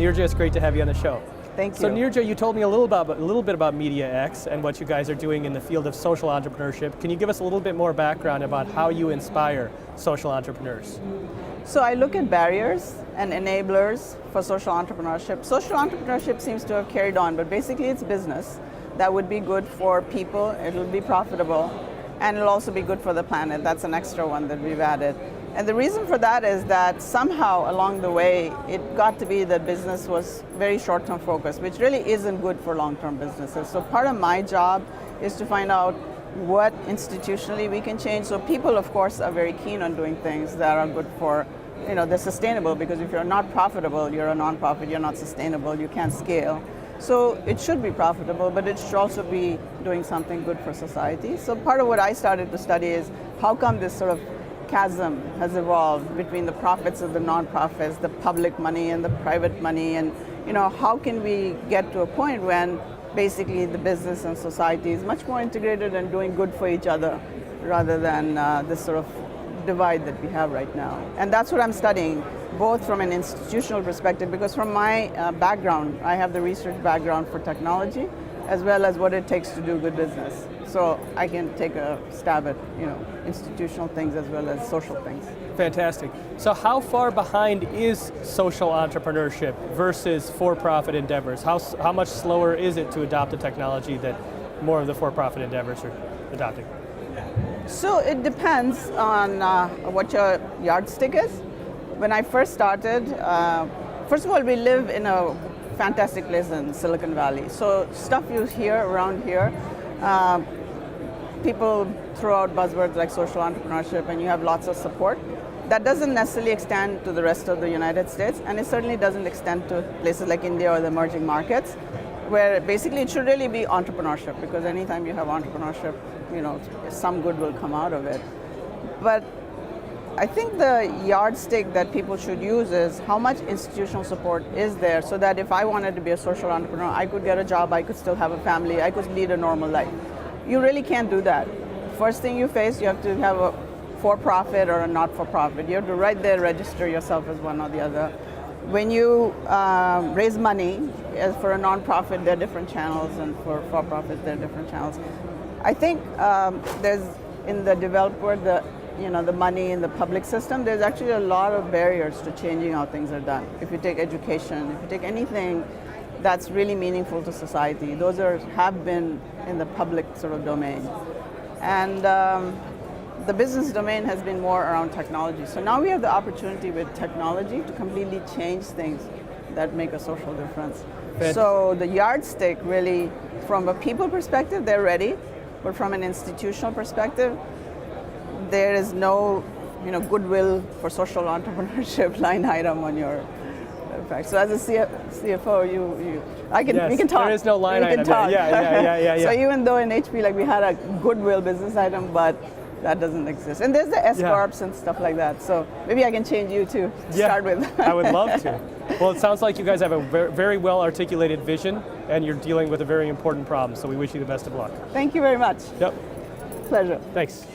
Neerja, it's great to have you on the show. Thank you. So Neerja, you told me a little bit about MediaX and what you guys are doing in the field of social entrepreneurship. Can you give us a little bit more background about how you inspire social entrepreneurs? So I look at barriers and enablers for social entrepreneurship. Social entrepreneurship seems to have carried on, but basically it's business that would be good for people, it'll be profitable, and it'll also be good for the planet. That's an extra one that we've added. And the reason for that is that somehow along the way, it got to be that business was very short-term focused, which really isn't good for long-term businesses. So part of my job is to find out what institutionally we can change. So people, of course, are very keen on doing things that are good for, they're sustainable, because if you're not profitable, you're a non-profit, you're not sustainable, you can't scale. So it should be profitable, but it should also be doing something good for society. So part of what I started to study is how come this sort of chasm has evolved between the profits of the non-profits, the public money and the private money, and how can we get to a point when basically the business and society is much more integrated and doing good for each other rather than this sort of divide that we have right now. And that's what I'm studying, both from an institutional perspective, because from my background, I have the research background for technology, as well as what it takes to do good business. So I can take a stab at institutional things as well as social things. Fantastic. So how far behind is social entrepreneurship versus for-profit endeavors? How much slower is it to adopt the technology that more of the for-profit endeavors are adopting? So it depends on what your yardstick is. When I first started, first of all, we live in a fantastic place in Silicon Valley. So stuff you hear around here, people throw out buzzwords like social entrepreneurship, and you have lots of support. That doesn't necessarily extend to the rest of the United States, and it certainly doesn't extend to places like India or the emerging markets, where basically it should really be entrepreneurship, because anytime you have entrepreneurship, some good will come out of it. But I think the yardstick that people should use is how much institutional support is there, so that if I wanted to be a social entrepreneur, I could get a job, I could still have a family, I could lead a normal life. You really can't do that. First thing you face, you have to have a for-profit or a not-for-profit. You have to right there register yourself as one or the other. When you raise money, as for a non-profit, there are different channels, and for for-profit, there are different channels. I think there's, in the developed world, the money in the public system, there's actually a lot of barriers to changing how things are done. If you take education, if you take anything that's really meaningful to society, those have been in the public sort of domain. And the business domain has been more around technology. So now we have the opportunity with technology to completely change things that make a social difference. So the yardstick really, from a people perspective, they're ready, but from an institutional perspective, there is no goodwill for social entrepreneurship line item on your fact. So as a CFO, we can talk. There is no line item. Yeah. So even though in HP, we had a goodwill business item, but that doesn't exist. And there's the S-corps and stuff like that. So maybe I can change you to start with. I would love to. Well, it sounds like you guys have a very well articulated vision, and you're dealing with a very important problem. So we wish you the best of luck. Thank you very much. Yep. Pleasure. Thanks.